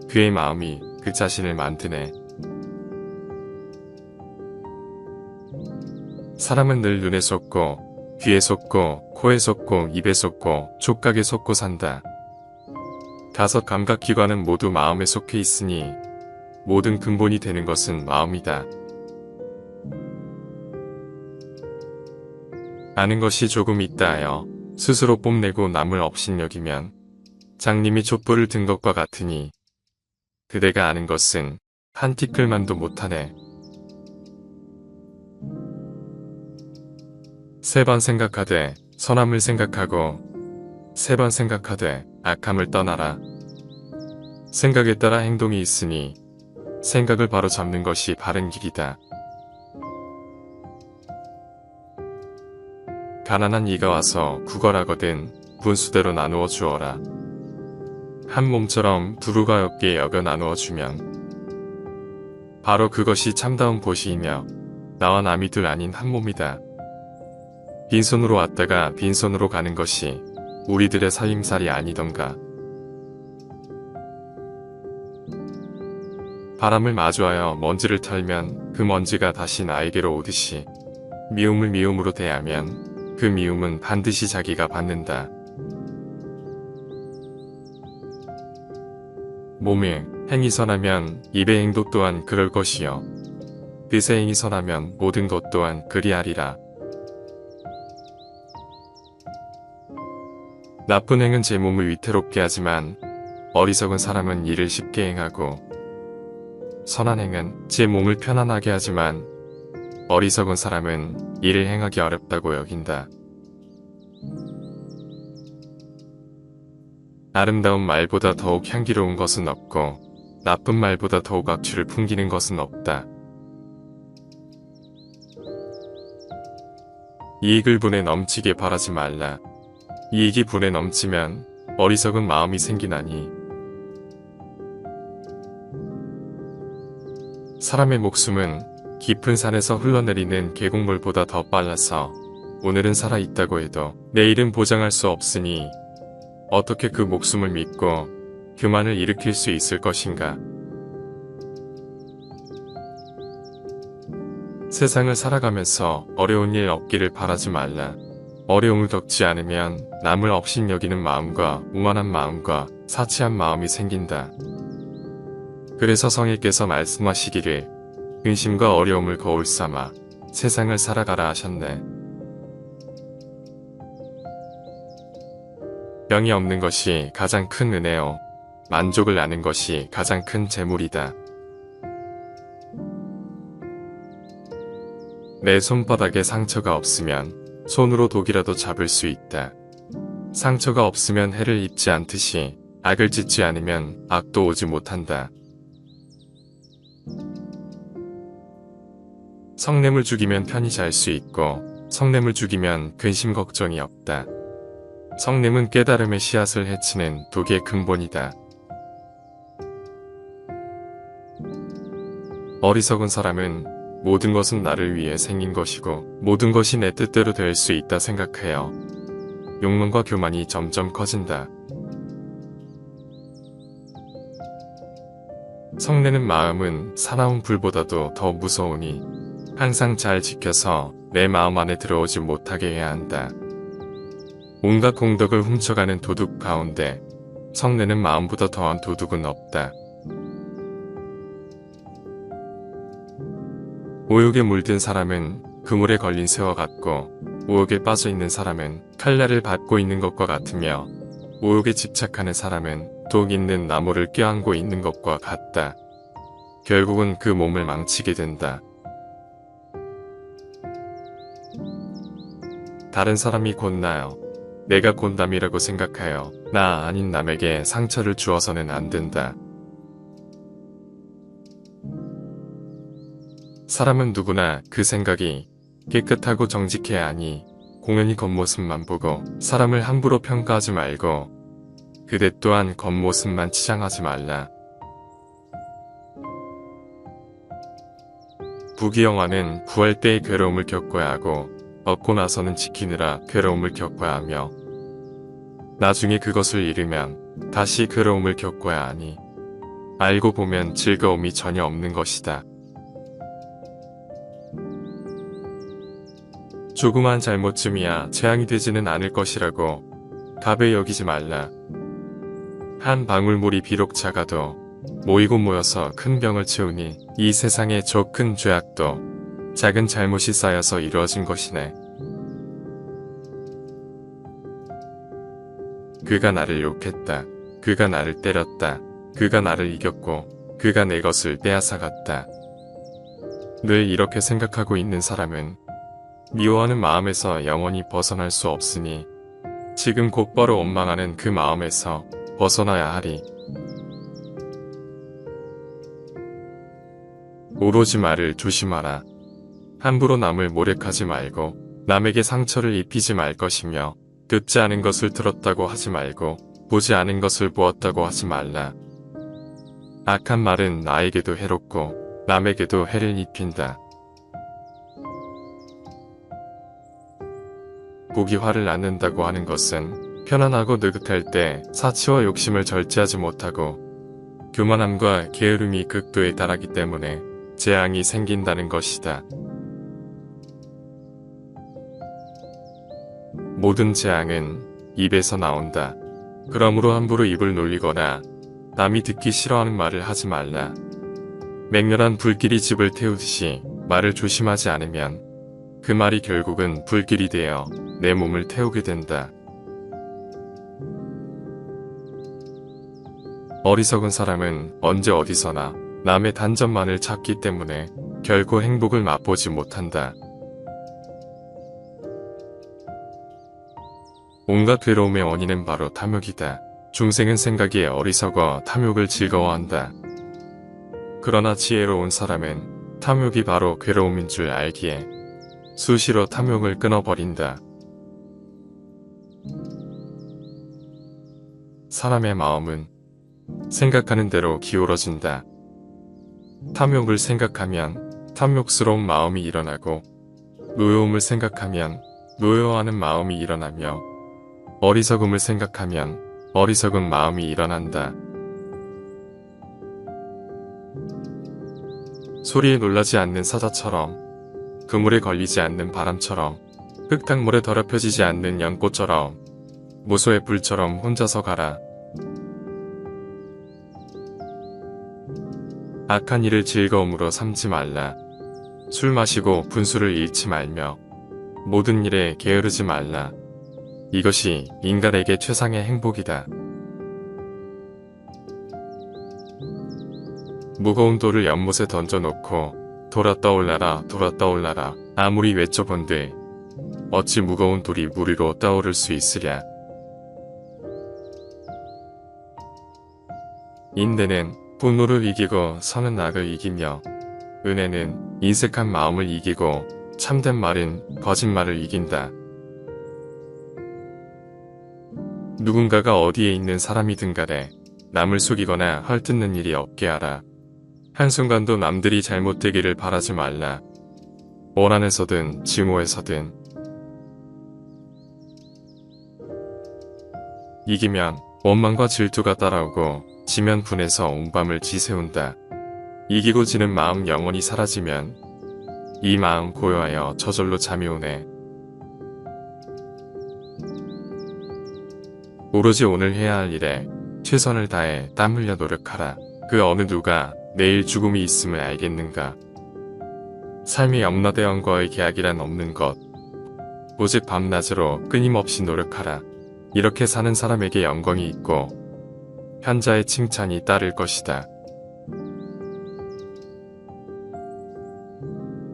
그의 마음이 그 자신을 만드네. 사람은 늘 눈에 속고 귀에 속고 코에 속고 입에 속고 촉각에 속고 산다. 5 감각기관은 모두 마음에 속해 있으니 모든 근본이 되는 것은 마음이다. 아는 것이 조금 있다 하여 스스로 뽐내고 남을 업신여기면 장님이 촛불을 든 것과 같으니 그대가 아는 것은 한 티끌만도 못하네. 3번 생각하되 선함을 생각하고 3번 생각하되 악함을 떠나라. 생각에 따라 행동이 있으니 생각을 바로 잡는 것이 바른 길이다. 가난한 이가 와서 구걸하거든 분수대로 나누어 주어라. 한 몸처럼 두루가 없게 여겨 나누어 주면 바로 그것이 참다운 보시이며 나와 남이 둘 아닌 한 몸이다. 빈손으로 왔다가 빈손으로 가는 것이 우리들의 살림살이 아니던가. 바람을 마주하여 먼지를 털면 그 먼지가 다시 나에게로 오듯이 미움을 미움으로 대하면 그 미움은 반드시 자기가 받는다. 몸에 행이 선하면 입의 행도 또한 그럴 것이요 뜻의 행이 선하면 모든 것 또한 그리하리라. 나쁜 행은 제 몸을 위태롭게 하지만 어리석은 사람은 이를 쉽게 행하고 선한 행은 제 몸을 편안하게 하지만 어리석은 사람은 이를 행하기 어렵다고 여긴다. 아름다운 말보다 더욱 향기로운 것은 없고 나쁜 말보다 더욱 악취를 풍기는 것은 없다. 이익을 분에 넘치게 바라지 말라. 이익이 분에 넘치면 어리석은 마음이 생기나니 사람의 목숨은 깊은 산에서 흘러내리는 계곡물보다 더 빨라서 오늘은 살아있다고 해도 내일은 보장할 수 없으니 어떻게 그 목숨을 믿고 교만을 일으킬 수 있을 것인가. 세상을 살아가면서 어려운 일 없기를 바라지 말라. 어려움을 겪지 않으면 남을 업신여기는 마음과 우만한 마음과 사치한 마음이 생긴다. 그래서 성일께서 말씀하시기를 근심과 어려움을 거울 삼아 세상을 살아가라 하셨네. 병이 없는 것이 가장 큰 은혜요. 만족을 아는 것이 가장 큰 재물이다. 내 손바닥에 상처가 없으면 손으로 독이라도 잡을 수 있다. 상처가 없으면 해를 입지 않듯이 악을 짓지 않으면 악도 오지 못한다. 성냄을 죽이면 편히 잘 수 있고 성냄을 죽이면 근심 걱정이 없다. 성냄은 깨달음의 씨앗을 해치는 독의 근본이다. 어리석은 사람은 모든 것은 나를 위해 생긴 것이고 모든 것이 내 뜻대로 될 수 있다 생각해요. 욕망과 교만이 점점 커진다. 성내는 마음은 사나운 불보다도 더 무서우니 항상 잘 지켜서 내 마음 안에 들어오지 못하게 해야 한다. 온갖 공덕을 훔쳐가는 도둑 가운데 성내는 마음보다 더한 도둑은 없다. 오욕에 물든 사람은 그물에 걸린 새와 같고 오욕에 빠져있는 사람은 칼날을 받고 있는 것과 같으며 오욕에 집착하는 사람은 독 있는 나무를 껴안고 있는 것과 같다. 결국은 그 몸을 망치게 된다. 다른 사람이 곧 나요. 내가 곧 남이라고 생각하여 나 아닌 남에게 상처를 주어서는 안 된다. 사람은 누구나 그 생각이 깨끗하고 정직해야 하니 공연히 겉모습만 보고 사람을 함부로 평가하지 말고 그대 또한 겉모습만 치장하지 말라. 부귀영화는 구할 때의 괴로움을 겪어야 하고 얻고 나서는 지키느라 괴로움을 겪어야 하며 나중에 그것을 잃으면 다시 괴로움을 겪어야 하니 알고 보면 즐거움이 전혀 없는 것이다. 조그만 잘못쯤이야 재앙이 되지는 않을 것이라고 가벼이 여기지 말라. 한 방울 물이 비록 작아도 모이고 모여서 큰 병을 채우니 이 세상의 저 큰 죄악도 작은 잘못이 쌓여서 이루어진 것이네. 그가 나를 욕했다. 그가 나를 때렸다. 그가 나를 이겼고 그가 내 것을 빼앗아갔다. 늘 이렇게 생각하고 있는 사람은 미워하는 마음에서 영원히 벗어날 수 없으니 지금 곧바로 원망하는 그 마음에서 벗어나야 하리. 오로지 말을 조심하라. 함부로 남을 모략하지 말고 남에게 상처를 입히지 말 것이며 듣지 않은 것을 들었다고 하지 말고 보지 않은 것을 보았다고 하지 말라. 악한 말은 나에게도 해롭고 남에게도 해를 입힌다. 복이 화를 낳는다고 하는 것은 편안하고 느긋할 때 사치와 욕심을 절제하지 못하고 교만함과 게으름이 극도에 달하기 때문에 재앙이 생긴다는 것이다. 모든 재앙은 입에서 나온다. 그러므로 함부로 입을 놀리거나 남이 듣기 싫어하는 말을 하지 말라. 맹렬한 불길이 집을 태우듯이 말을 조심하지 않으면 그 말이 결국은 불길이 되어 내 몸을 태우게 된다. 어리석은 사람은 언제 어디서나 남의 단점만을 찾기 때문에 결코 행복을 맛보지 못한다. 온갖 괴로움의 원인은 바로 탐욕이다. 중생은 생각이 어리석어 탐욕을 즐거워한다. 그러나 지혜로운 사람은 탐욕이 바로 괴로움인 줄 알기에 수시로 탐욕을 끊어버린다. 사람의 마음은 생각하는 대로 기울어진다. 탐욕을 생각하면 탐욕스러운 마음이 일어나고 노여움을 생각하면 노여워하는 마음이 일어나며 어리석음을 생각하면 어리석은 마음이 일어난다. 소리에 놀라지 않는 사자처럼 그물에 걸리지 않는 바람처럼 흙탕물에 더럽혀지지 않는 연꽃처럼 무소의 불처럼 혼자서 가라. 악한 일을 즐거움으로 삼지 말라. 술 마시고 분수를 잃지 말며 모든 일에 게으르지 말라. 이것이 인간에게 최상의 행복이다. 무거운 돌을 연못에 던져놓고 돌아 떠올라라 돌아 떠올라라 아무리 외쳐본들 어찌 무거운 돌이 물 위로 떠오를 수 있으랴. 인내는 분노를 이기고 선은 악을 이기며 은혜는 인색한 마음을 이기고 참된 말은 거짓말을 이긴다. 누군가가 어디에 있는 사람이든 간에 남을 속이거나 헐뜯는 일이 없게 하라. 한순간도 남들이 잘못되기를 바라지 말라. 원한에서든 증오에서든. 이기면 원망과 질투가 따라오고 지면 분해서 온 밤을 지새운다. 이기고 지는 마음 영원히 사라지면 이 마음 고요하여 저절로 잠이 오네. 오로지 오늘 해야 할 일에 최선을 다해 땀 흘려 노력하라. 그 어느 누가 내일 죽음이 있음을 알겠는가. 삶의 염라대왕과의 계약이란 없는 것. 오직 밤낮으로 끊임없이 노력하라. 이렇게 사는 사람에게 영광이 있고 현자의 칭찬이 따를 것이다.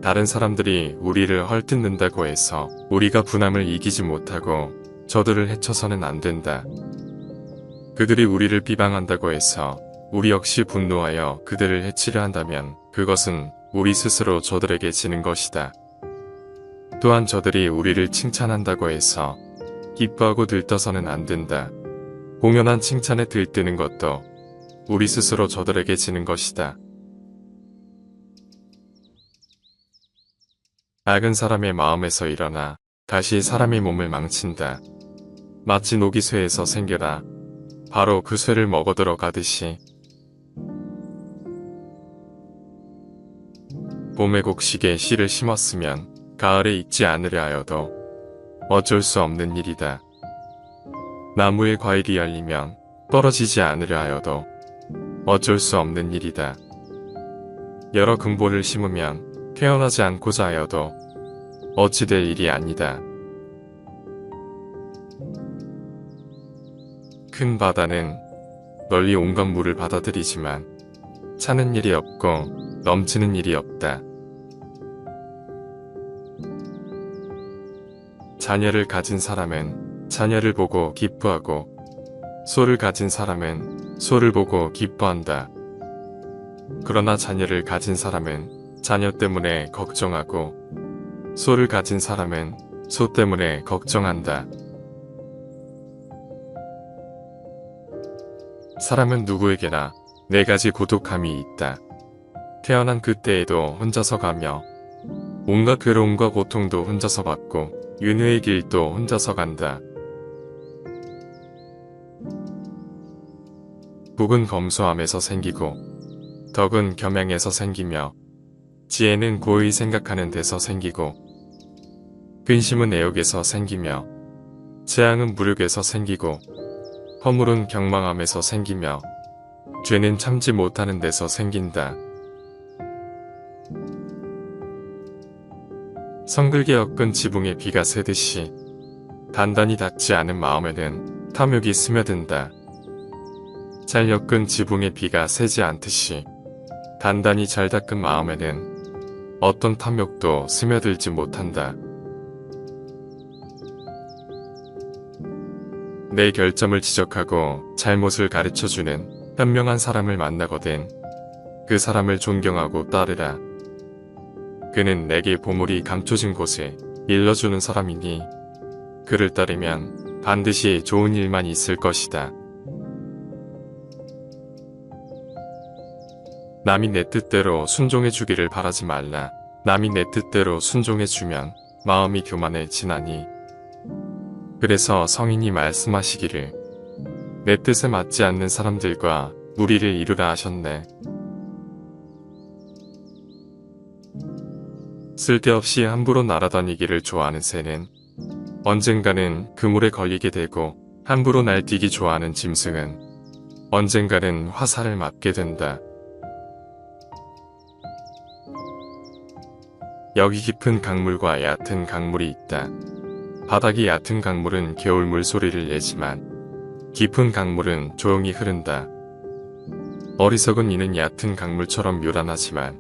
다른 사람들이 우리를 헐뜯는다고 해서 우리가 분함을 이기지 못하고 저들을 해쳐서는 안 된다. 그들이 우리를 비방한다고 해서 우리 역시 분노하여 그들을 해치려 한다면 그것은 우리 스스로 저들에게 지는 것이다. 또한 저들이 우리를 칭찬한다고 해서 기뻐하고 들떠서는 안 된다. 공연한 칭찬에 들뜨는 것도 우리 스스로 저들에게 지는 것이다. 악은 사람의 마음에서 일어나 다시 사람의 몸을 망친다. 마치 녹이 쇠에서 생겨나 바로 그 쇠를 먹어 들어가듯이. 봄의 곡식에 씨를 심었으면 가을에 익지 않으려 하여도 어쩔 수 없는 일이다. 나무에 과일이 열리면 떨어지지 않으려 하여도 어쩔 수 없는 일이다. 여러 근본을 심으면 태어나지 않고자 하여도 어찌 될 일이 아니다. 큰 바다는 널리 온갖 물을 받아들이지만 차는 일이 없고 넘치는 일이 없다. 자녀를 가진 사람은 자녀를 보고 기뻐하고 소를 가진 사람은 소를 보고 기뻐한다. 그러나 자녀를 가진 사람은 자녀 때문에 걱정하고 소를 가진 사람은 소 때문에 걱정한다. 사람은 누구에게나 4가지 고독함이 있다. 태어난 그때에도 혼자서 가며 온갖 괴로움과 고통도 혼자서 받고 윤회의 길도 혼자서 간다. 복은 검소함에서 생기고 덕은 겸양에서 생기며 지혜는 고의 생각하는 데서 생기고 근심은 애욕에서 생기며 재앙은 무력에서 생기고 허물은 경망함에서 생기며 죄는 참지 못하는 데서 생긴다. 성글게 엮은 지붕에 비가 새듯이 단단히 닿지 않은 마음에는 탐욕이 스며든다. 잘 엮은 지붕에 비가 새지 않듯이 단단히 잘 닦은 마음에는 어떤 탐욕도 스며들지 못한다. 내 결점을 지적하고 잘못을 가르쳐주는 현명한 사람을 만나거든 그 사람을 존경하고 따르라. 그는 내게 보물이 감춰진 곳에 일러주는 사람이니 그를 따르면 반드시 좋은 일만 있을 것이다. 남이 내 뜻대로 순종해 주기를 바라지 말라. 남이 내 뜻대로 순종해 주면 마음이 교만해지나니. 그래서 성인이 말씀하시기를 내 뜻에 맞지 않는 사람들과 무리를 이루라 하셨네. 쓸데없이 함부로 날아다니기를 좋아하는 새는 언젠가는 그물에 걸리게 되고 함부로 날뛰기 좋아하는 짐승은 언젠가는 화살을 맞게 된다. 여기 깊은 강물과 얕은 강물이 있다. 바닥이 얕은 강물은 겨울 물소리를 내지만 깊은 강물은 조용히 흐른다. 어리석은 이는 얕은 강물처럼 요란하지만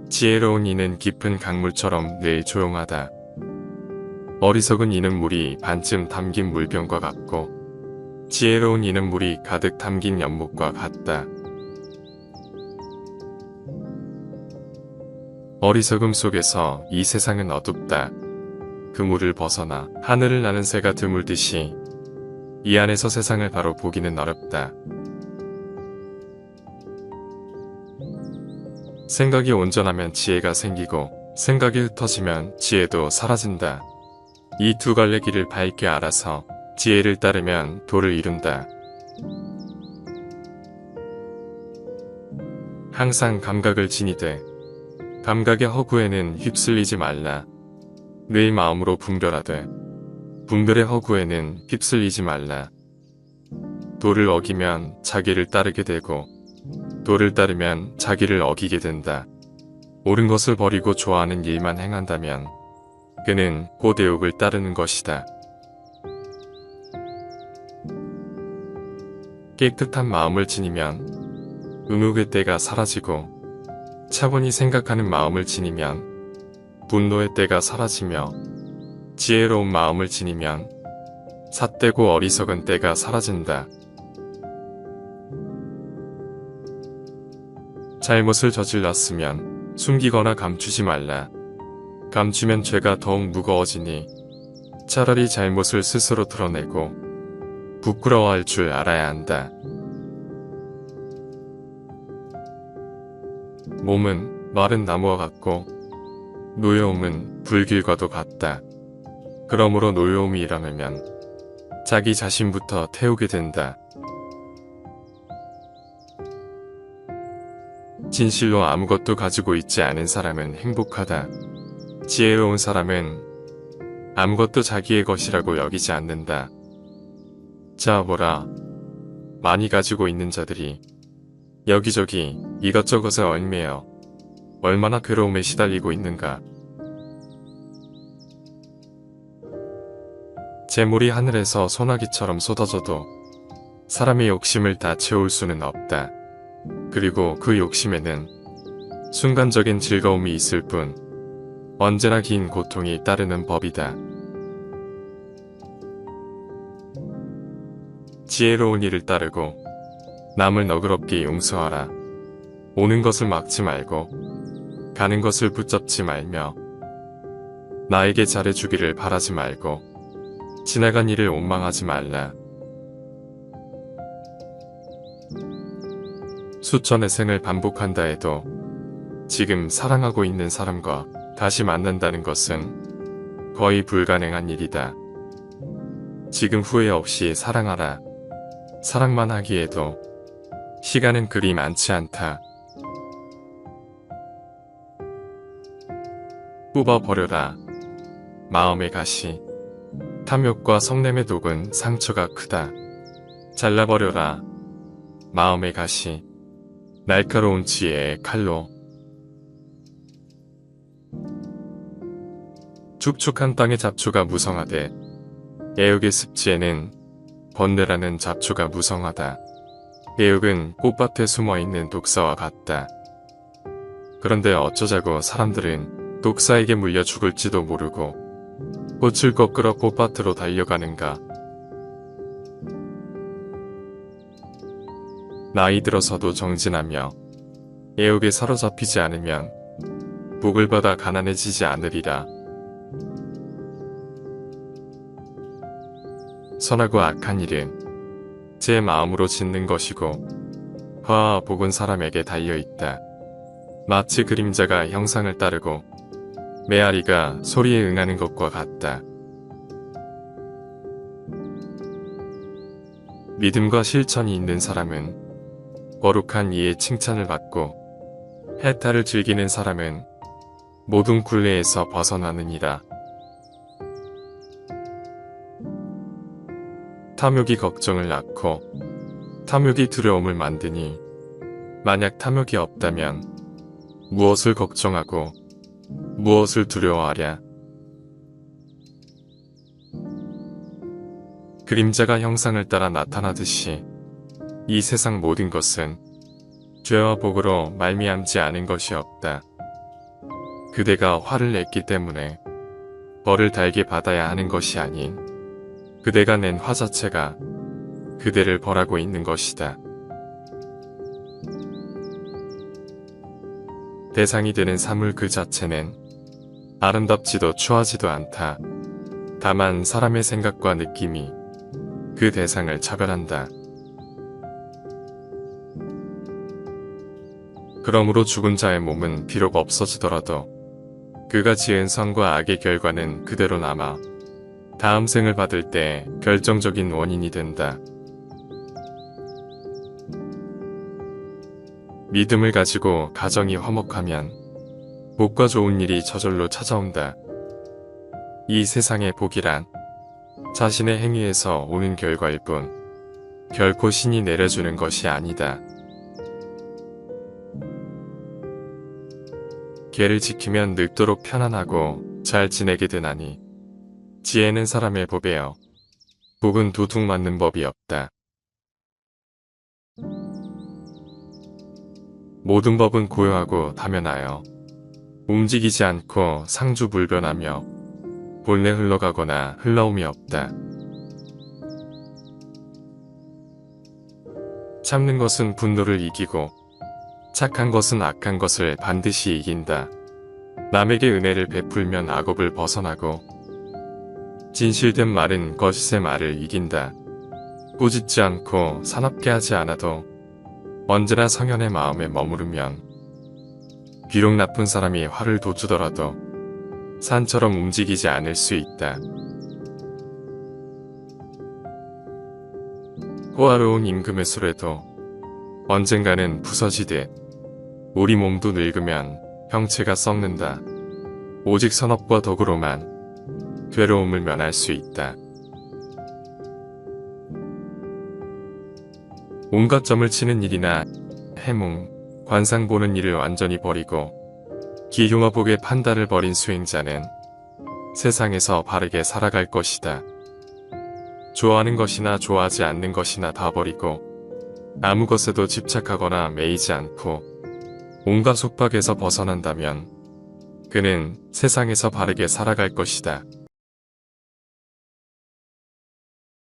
지혜로운 이는 깊은 강물처럼 늘 조용하다. 어리석은 이는 물이 반쯤 담긴 물병과 같고 지혜로운 이는 물이 가득 담긴 연못과 같다. 어리석음 속에서 이 세상은 어둡다. 그물을 벗어나 하늘을 나는 새가 드물듯이 이 안에서 세상을 바로 보기는 어렵다. 생각이 온전하면 지혜가 생기고 생각이 흩어지면 지혜도 사라진다. 이 두 갈래 길을 밝게 알아서 지혜를 따르면 도를 이룬다. 항상 감각을 지니되 감각의 허구에는 휩쓸리지 말라. 늘 마음으로 분별하되 분별의 허구에는 휩쓸리지 말라. 도를 어기면 자기를 따르게 되고 도를 따르면 자기를 어기게 된다. 옳은 것을 버리고 좋아하는 일만 행한다면 그는 고대옥을 따르는 것이다. 깨끗한 마음을 지니면 의무의 때가 사라지고 차분히 생각하는 마음을 지니면 분노의 때가 사라지며 지혜로운 마음을 지니면 삿되고 어리석은 때가 사라진다. 잘못을 저질렀으면 숨기거나 감추지 말라. 감추면 죄가 더욱 무거워지니 차라리 잘못을 스스로 드러내고 부끄러워할 줄 알아야 한다. 몸은 마른 나무와 같고 노여움은 불길과도 같다. 그러므로 노여움이 일어나면 자기 자신부터 태우게 된다. 진실로 아무것도 가지고 있지 않은 사람은 행복하다. 지혜로운 사람은 아무것도 자기의 것이라고 여기지 않는다. 자 보라, 많이 가지고 있는 자들이 여기저기 이것저것에 얽매여 얼마나 괴로움에 시달리고 있는가. 재물이 하늘에서 소나기처럼 쏟아져도 사람의 욕심을 다 채울 수는 없다. 그리고 그 욕심에는 순간적인 즐거움이 있을 뿐 언제나 긴 고통이 따르는 법이다. 지혜로운 일을 따르고 남을 너그럽게 용서하라. 오는 것을 막지 말고 가는 것을 붙잡지 말며 나에게 잘해주기를 바라지 말고 지나간 일을 원망하지 말라. 수천의 생을 반복한다 해도 지금 사랑하고 있는 사람과 다시 만난다는 것은 거의 불가능한 일이다. 지금 후회 없이 사랑하라. 사랑만 하기에도 시간은 그리 많지 않다. 뽑아버려라. 마음의 가시. 탐욕과 성냄의 독은 상처가 크다. 잘라버려라. 마음의 가시. 날카로운 지혜의 칼로. 축축한 땅의 잡초가 무성하되 애욕의 습지에는 번뇌라는 잡초가 무성하다. 애욕은 꽃밭에 숨어있는 독사와 같다. 그런데 어쩌자고 사람들은 독사에게 물려 죽을지도 모르고 꽃을 꺾으러 꽃밭으로 달려가는가. 나이 들어서도 정진하며 애욕에 사로잡히지 않으면 복을 받아 가난해지지 않으리라. 선하고 악한 일은 제 마음으로 짓는 것이고 화와 복은 사람에게 달려있다. 마치 그림자가 형상을 따르고 메아리가 소리에 응하는 것과 같다. 믿음과 실천이 있는 사람은 거룩한 이의 칭찬을 받고 해탈을 즐기는 사람은 모든 굴레에서 벗어나느니라. 탐욕이 걱정을 낳고 탐욕이 두려움을 만드니 만약 탐욕이 없다면 무엇을 걱정하고 무엇을 두려워하랴. 그림자가 형상을 따라 나타나듯이 이 세상 모든 것은 죄와 복으로 말미암지 않은 것이 없다. 그대가 화를 냈기 때문에 벌을 달게 받아야 하는 것이 아닌 그대가 낸 화 자체가 그대를 벌하고 있는 것이다. 대상이 되는 사물 그 자체는 아름답지도 추하지도 않다. 다만 사람의 생각과 느낌이 그 대상을 차별한다. 그러므로 죽은 자의 몸은 비록 없어지더라도 그가 지은 선과 악의 결과는 그대로 남아 다음 생을 받을 때 결정적인 원인이 된다. 믿음을 가지고 가정이 화목하면 복과 좋은 일이 저절로 찾아온다. 이 세상의 복이란 자신의 행위에서 오는 결과일 뿐 결코 신이 내려주는 것이 아니다. 계를 지키면 늙도록 편안하고 잘 지내게 되나니 지혜는 사람의 법이요 복은 도둑 맞는 법이 없다. 모든 법은 고요하고 당연하여 움직이지 않고 상주불변하며 본래 흘러가거나 흘러옴이 없다. 참는 것은 분노를 이기고 착한 것은 악한 것을 반드시 이긴다. 남에게 은혜를 베풀면 악업을 벗어나고 진실된 말은 거짓의 말을 이긴다. 꾸짖지 않고 사납게 하지 않아도 언제나 성현의 마음에 머무르면 비록 나쁜 사람이 화를 돋주더라도 산처럼 움직이지 않을 수 있다. 호화로운 임금의 수레도 언젠가는 부서지듯 우리 몸도 늙으면 형체가 썩는다. 오직 선업과 덕으로만 괴로움을 면할 수 있다. 온갖 점을 치는 일이나 해몽, 관상 보는 일을 완전히 버리고 기흉어복의 판단을 버린 수행자는 세상에서 바르게 살아갈 것이다. 좋아하는 것이나 좋아하지 않는 것이나 다 버리고 아무 것에도 집착하거나 매이지 않고 온갖 속박에서 벗어난다면 그는 세상에서 바르게 살아갈 것이다.